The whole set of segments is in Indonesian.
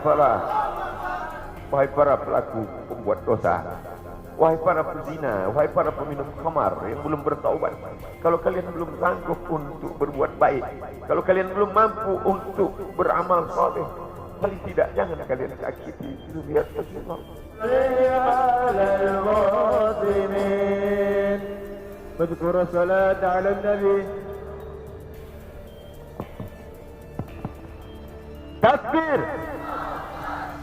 falah. Wahai para pelaku pembuat dosa, wahai para pezina, wahai para peminum khamar yang belum bertaubat, kalau kalian belum sanggup untuk berbuat baik, kalau kalian belum mampu untuk beramal saleh, paling tidak jangan kalian sakiti zuriat Rasulullah. Madhkur salat ala nabi. Takbir.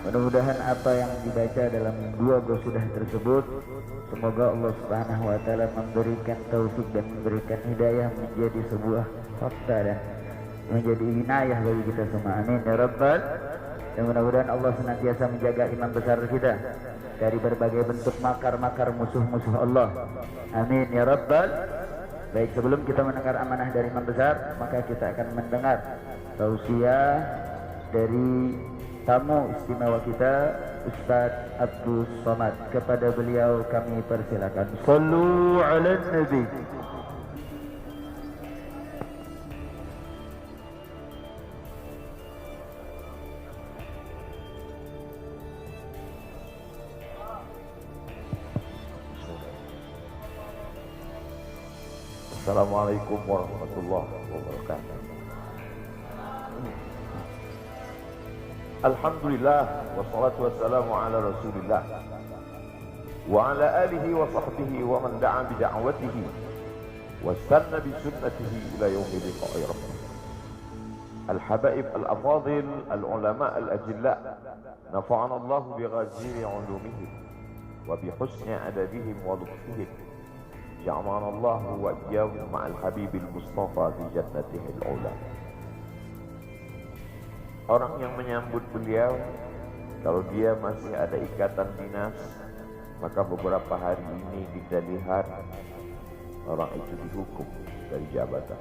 Mudah-mudahan apa yang dibaca dalam dua qasidah tersebut, semoga Allah Subhanahu wa taala memberikan taufik dan memberikan hidayah menjadi sebuah fakta dan menjadi inayah bagi kita semua. Amin ya rabbal. Dan mudah-mudahan Allah senantiasa menjaga imam besar kita dari berbagai bentuk makar-makar musuh-musuh Allah. Amin ya rabbal. Baik, sebelum kita mendengar amanah dari imam besar, maka kita akan mendengar tausiah dari tamu istimewa kita, Ustaz Abdul Somad. Kepada beliau kami persilakan. Sallu ala nabi. Assalamualaikum warahmatullahi wabarakatuh. Alhamdulillah wassalatu wassalamu ala Rasulillah wa ala alihi wa sahbihi wa man da'a bi da'watihi wastanna bi sunnatihi ila yaumil liqa'i rabbih. Al-habaib al-afadil al-ulama al-ajilla nafa'ana Allah bi ghaziri 'ulumihim wa bi husni adabihim wa lutfihim. Ja'alana Allah wa iyyahum ma'al habibil mustafa fi jannatihi al-ula. Orang yang menyambut beliau, kalau dia masih ada ikatan dinas, maka beberapa hari ini kita lihat orang itu dihukum dari jabatan.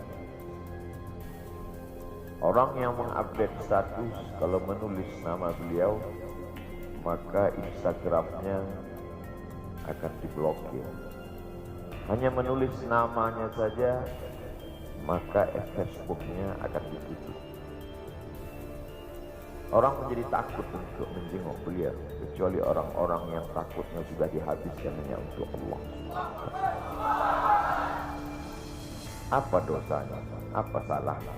Orang yang mengupdate status kalau menulis nama beliau, maka Instagramnya akan diblokir. Hanya menulis namanya saja, maka Facebooknya akan ditutup. Orang menjadi takut untuk menjenguk beliau, kecuali orang-orang yang takutnya sudah dihabiskan hanya untuk Allah. Apa dosanya? Apa salahnya?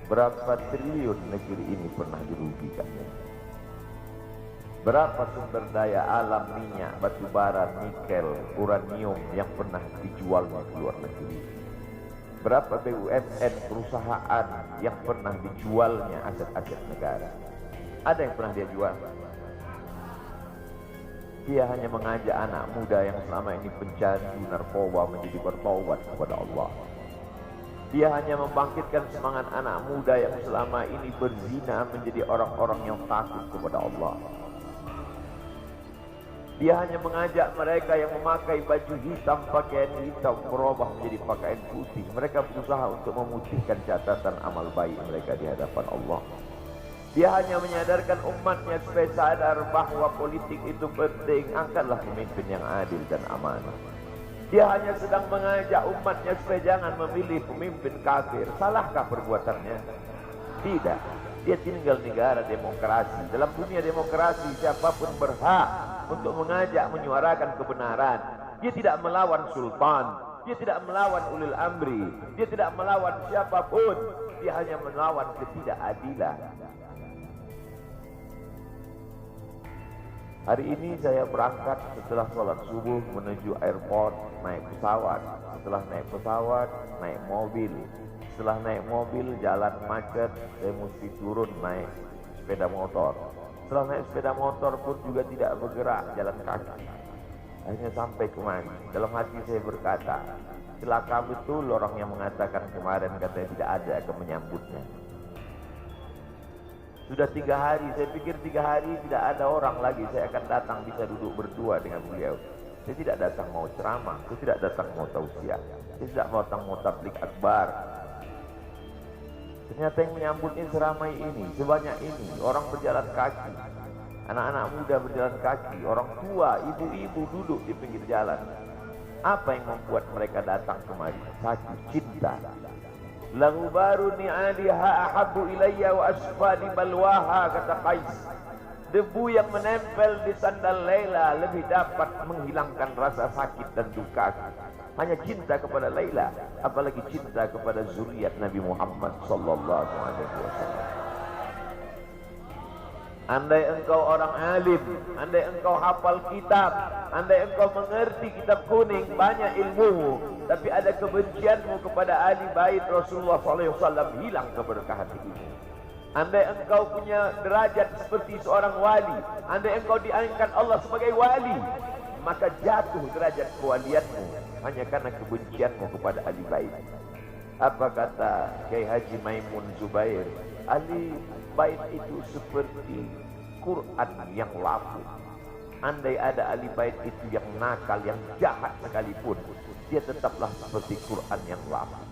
Berapa triliun negeri ini pernah dirugikannya? Berapa sumber daya alam, minyak, batu bara, nikel, uranium yang pernah dijualnya ke luar negeri? Berapa BUMN perusahaan yang pernah dijualnya aset-aset negara? Ada yang pernah dia jual? Dia hanya mengajak anak muda yang selama ini pencandu narkoba menjadi bertaubat kepada Allah. Dia hanya membangkitkan semangat anak muda yang selama ini berzina menjadi orang-orang yang takut kepada Allah. Dia hanya mengajak mereka yang memakai baju hitam, pakaian hitam, berubah menjadi pakaian putih. Mereka berusaha untuk memutihkan catatan amal baik mereka di hadapan Allah. Dia hanya menyadarkan umatnya supaya sadar bahwa politik itu penting. Angkatlah pemimpin yang adil dan amanah. Dia hanya sedang mengajak umatnya supaya jangan memilih pemimpin kafir. Salahkah perbuatannya? Tidak. Dia tinggal negara demokrasi. Dalam dunia demokrasi, siapapun berhak untuk mengajak menyuarakan kebenaran. Dia tidak melawan sultan, dia tidak melawan ulil amri, dia tidak melawan siapapun. Dia hanya melawan ketidakadilan. Hari ini saya berangkat setelah sholat subuh menuju airport, naik pesawat. Setelah naik pesawat, naik mobil. Setelah naik mobil, jalan macet, saya mesti turun naik sepeda motor. Setelah naik sepeda motor pun juga tidak bergerak, jalan kaki. Akhirnya sampai kemari. Dalam hati saya berkata, celaka betul orang yang mengatakan kemarin katanya tidak ada yang menyambutnya. Sudah 3 hari, saya pikir 3 hari tidak ada orang lagi. Saya akan datang bisa duduk berdua dengan beliau. Saya tidak datang mau ceramah, saya tidak datang mau tausiah, saya tidak datang mau tablik akbar. Ternyata yang menyambutnya seramai ini, sebanyak ini, orang berjalan kaki, anak-anak muda berjalan kaki, orang tua, ibu-ibu duduk di pinggir jalan. Apa yang membuat mereka datang kemari? Satu, cinta. Laghubaru ni'aliha ahabbu ilayya wa asfali balwaha, kata Qais. Debu yang menempel di sandal Laila lebih dapat menghilangkan rasa sakit dan duka. Hanya cinta kepada Laila, apalagi cinta kepada zuriat Nabi Muhammad sallallahu alaihi wasallam. Andai engkau orang alim, andai engkau hafal kitab, andai engkau mengerti kitab kuning, banyak ilmumu, tapi ada kebencianmu kepada ahli bait Rasulullah SAW, hilang keberkahan hidupmu. Andai engkau punya derajat seperti seorang wali, andai engkau diangkat Allah sebagai wali, maka jatuh derajat kewalianmu hanya karena kebencianmu kepada ahli bait. Apa kata Kiai Haji Maimun Zubair? Ahli bait itu seperti Quran yang lapuk. Andai ada ahli bait itu yang nakal, yang jahat sekalipun, dia tetaplah seperti Quran yang lapuk.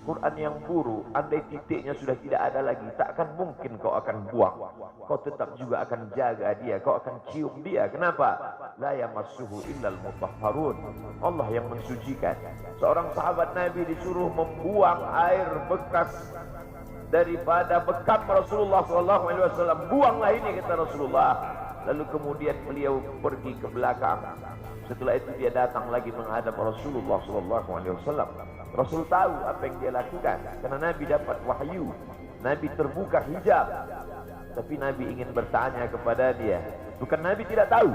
Quran yang buruk, andai titiknya sudah tidak ada lagi, tak akan mungkin kau akan buang. Kau tetap juga akan jaga dia, kau akan cium dia. Kenapa? La yamassuhu illal mutahharun. Allah yang mensucikan. Seorang sahabat Nabi disuruh membuang air bekas daripada bekam Rasulullah SAW. Buanglah ini, kata Rasulullah. Lalu kemudian beliau pergi ke belakang. Setelah itu dia datang lagi menghadap Rasulullah SAW. Rasul tahu apa yang dia lakukan, karena Nabi dapat wahyu, Nabi terbuka hijab. Tapi Nabi ingin bertanya kepada dia. Bukan Nabi tidak tahu,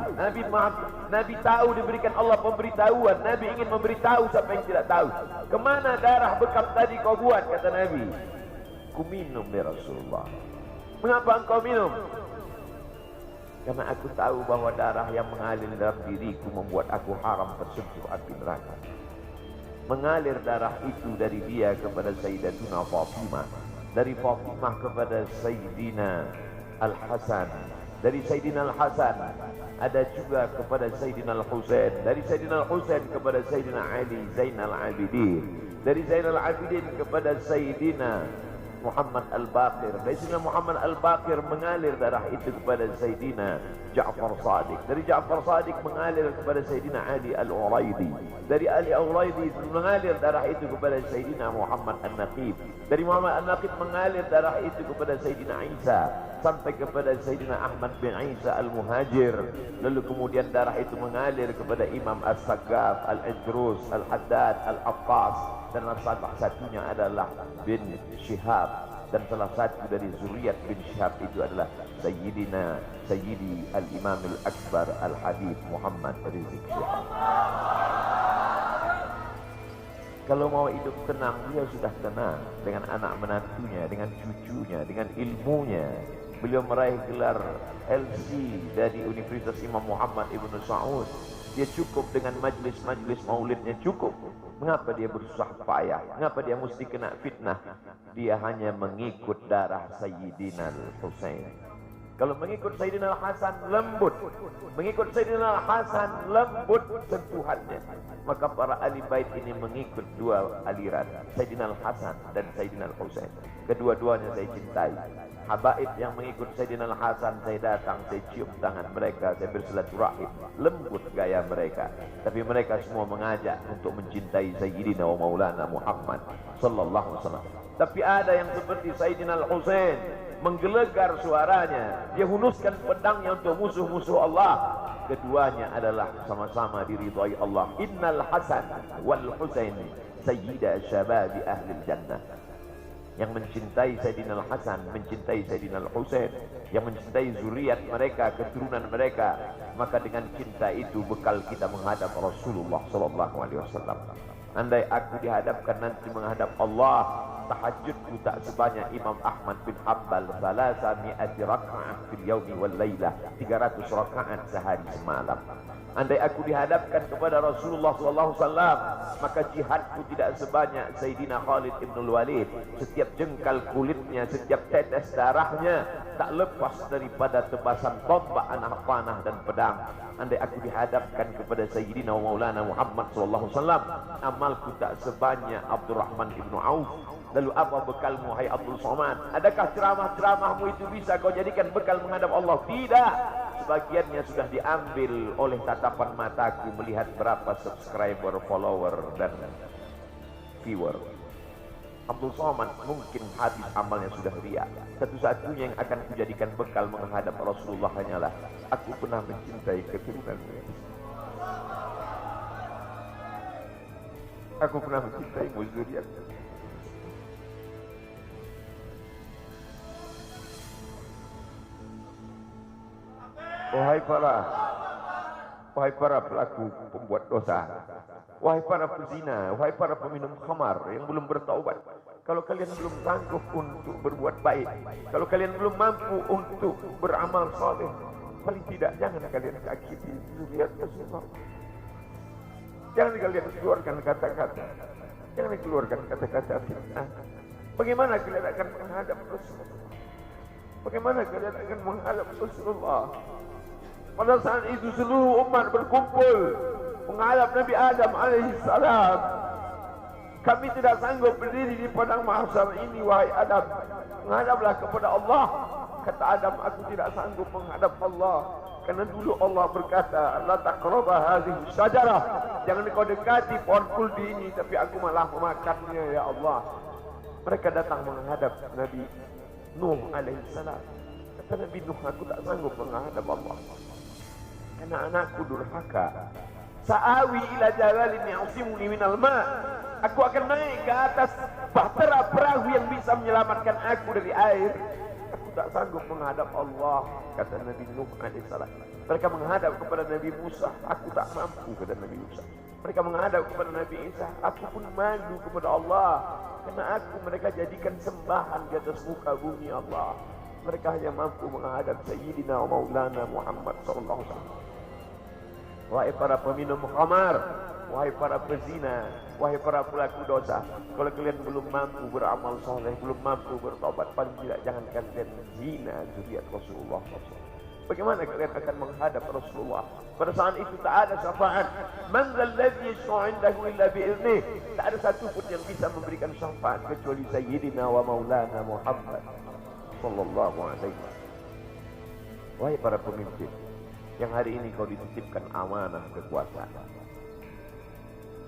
Nabi tahu, diberikan Allah pemberitahuan. Nabi ingin memberitahu siapa yang tidak tahu. Kemana darah bekam tadi kau buat, kata Nabi. Ku minum ya Rasulullah. Mengapa engkau minum? Karena aku tahu bahwa darah yang mengalir dalam diriku membuat aku haram tersentuh api neraka. Mengalir darah itu dari dia kepada Sayyidatuna Fatimah, dari Fatimah kepada Sayyidina Al-Hasan, dari Sayyidina Al-Hasan ada juga kepada Sayyidina Al-Husain, dari Sayyidina Al-Husain kepada Sayyidina Ali Zainal Abidin, dari Zainal Abidin kepada Sayyidina Muhammad Al-Baqir, dari Sayyidina Muhammad Al-Baqir mengalir darah itu kepada Sayyidina Ja'far Sadiq, dari Ja'far Sadiq mengalir kepada Sayyidina Ali Al-Uraidi, dari Ali Al-Uraidi mengalir darah itu kepada Sayyidina Muhammad An-Naqib, dari Muhammad An-Naqib mengalir darah itu kepada Sayyidina Isa, sampai kepada Sayyidina Ahmad bin Isa Al-Muhajir. Lalu kemudian darah itu mengalir kepada Imam As-Saggaf, Al-Idrus, Al-Haddad, Al-Abbas, dan salah satunya adalah bin Syihab, dan salah satu dari zuriat bin Syihab itu adalah Sayyidi Al-Imam Al-Akbar Al-Habib Muhammad Rizik Syihab. Kalau mau hidup tenang, dia sudah tenang dengan anak menantunya, dengan cucunya, dengan ilmunya. Beliau meraih gelar LC dari Universitas Imam Muhammad Ibn Saud. Dia cukup dengan majlis-majlis maulidnya, cukup. Mengapa dia bersusah payah? Mengapa dia mesti kena fitnah? Dia hanya mengikut darah Sayyidina Al-Husain. Kalau mengikut Sayyidina Al-Hasan lembut, mengikut Sayyidina Al-Hasan lembut sentuhannya. Maka para ahli bait ini mengikut dua aliran, Sayyidina Al-Hasan dan Sayyidina Al-Husain. Kedua-duanya saya cintai. Habaib yang mengikut Sayyidina Al-Hasan, saya datang, saya cium tangan mereka, saya bersilaturahim, lembut gaya mereka. Tapi mereka semua mengajak untuk mencintai Sayyidina wa Maulana Muhammad sallallahu alaihi wasallam. Tapi ada yang seperti Sayyidina Al-Husain, menggelegar suaranya, dia hunuskan pedangnya untuk musuh-musuh Allah. Keduanya adalah sama-sama diridhai Allah. Innal Hasan wal Husain sayyida syababi ahli jannah. Yang mencintai Sayyidina Al-Hasan, mencintai Sayyidina Al-Husain, yang mencintai zuriat mereka, keturunan mereka, maka dengan cinta itu bekal kita menghadap Rasulullah sallallahu alaihi wasallam. Andai aku dihadapkan nanti menghadap Allah, tahajudku tak sebanyak Imam Ahmad bin Hanbal, salasa mi'ati raka'ah fil yaumi wal lailah, 300 rakaat sehari semalam. Andai aku dihadapkan kepada Rasulullah SAW, maka jihadku tidak sebanyak Sayyidina Khalid ibn Walid. Setiap jengkal kulitnya, setiap tetes darahnya tak lepas daripada tebasan tombak, anak panah dan pedang. Andai aku dihadapkan kepada Sayyidina Maulana Muhammad SAW, amalku tak sebanyak Abdurrahman ibn Auf. Lalu apa bekalmu, hai Abdul Somad? Adakah ceramah-ceramahmu itu bisa kau jadikan bekal menghadap Allah? Tidak. Sebagiannya sudah diambil oleh tatapan mataku melihat berapa subscriber, follower, dan viewer. Abdul Somad mungkin habis amalnya sudah ria. Satu-satunya yang akan kujadikan bekal menghadap Rasulullah hanyalah aku pernah mencintai keturunanmu. Aku pernah mencintaimu zuriatmu. Wahai para pelaku pembuat dosa, wahai para pezina, wahai para peminum khamar yang belum bertaubat, kalau kalian belum sanggup untuk berbuat baik, kalau kalian belum mampu untuk beramal saleh, paling tidak jangan kalian sakiti zuriat Rasulullah. Jangan kalian keluarkan kata-kata, jangan keluarkan kata-kata fitnah. Bagaimana kalian akan menghadap Rasulullah? Bagaimana kalian akan menghadap Rasulullah? Pada saat itu seluruh umat berkumpul menghadap Nabi Adam alaihissalam. Kami tidak sanggup berdiri di padang mahsyar ini, wahai Adam. Menghadaplah kepada Allah. Kata Adam, aku tidak sanggup menghadap Allah. Karena dulu Allah berkata, la taqraba hadhihi syajarah. Jangan kau dekati pohon kuldi ini, tapi aku malah memakannya, ya Allah. Mereka datang menghadap Nabi Nuh alaihissalam. Kata Nabi Nuh, aku tak sanggup menghadap Allah. Karena anakku durhaka. Sa'awi ila jalalin ya'simuni minal ma'. Aku akan naik ke atas bahtera perahu yang bisa menyelamatkan aku dari air. Aku tak sanggup menghadap Allah, kata Nabi Nuh alaihissalam. Mereka menghadap kepada Nabi Musa, aku tak mampu, kata Nabi Musa. Mereka menghadap kepada Nabi Isa, aku pun malu kepada Allah. Karena aku mereka jadikan sembahan di atas muka bumi Allah. Mereka hanya mampu menghadap Sayyidina wa Maulana Muhammad sallallahu alaihi wasallam. Wahai para peminum khamar, wahai para pezina, wahai para pelaku dosa, kalau kalian belum mampu beramal soleh, belum mampu bertobat, paling tidak jangan kalian zina zuriat Rasulullah SAW. Bagaimana kalian akan menghadap Rasulullah? Pada saat itu tak ada syafaat. Man dzalladzi yashfa'u 'indahu illa bi'idnih. Tak ada satu pun yang bisa memberikan syafaat kecuali Sayyidina wa Maulana Muhammad sallallahu alaihi wasallam. Wahai para pemimpin yang hari ini kau dititipkan amanah kekuasaan.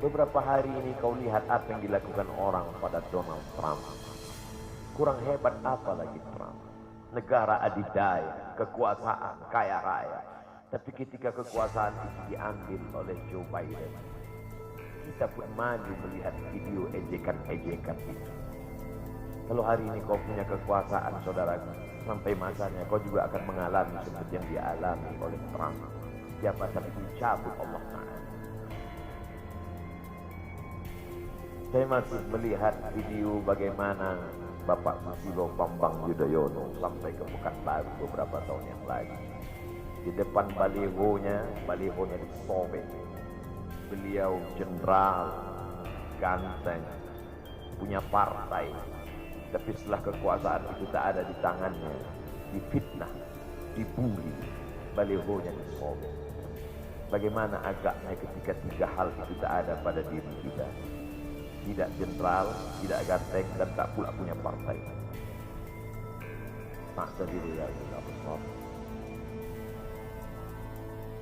Beberapa hari ini kau lihat apa yang dilakukan orang pada Donald Trump. Kurang hebat apa lagi Trump? Negara adidaya, kekuasaan, kaya raya. Tapi ketika kekuasaan itu diambil oleh Joe Biden, kita pun malu melihat video ejekan-ejekan itu. Kalau hari ini kau punya kekuasaan, saudaraku, sampai masanya kau juga akan mengalami seperti yang dialami oleh Trump. Jabatan itu cabut Allah Ta'ala. Saya masih melihat video bagaimana Bapak Susilo Bambang Yudhoyono sampai ke Pekanbaru beberapa tahun yang lalu. Di depan balihonya disobek. Beliau jenderal, ganteng, punya partai. Tapi setelah kekuasaan itu tak ada di tangannya, difitnah, dibuli, balihonya disobek. Bagaimana agaknya ketika tiga hal itu tak ada pada diri kita? Tidak jenderal, tidak ganteng, dan tak pula punya partai. Ma'adzalillah ya Allah.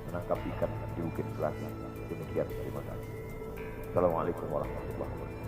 Menangkap ikan di Bukit Selatan. Demikian, terima kasih. Assalamualaikum warahmatullahi wabarakatuh.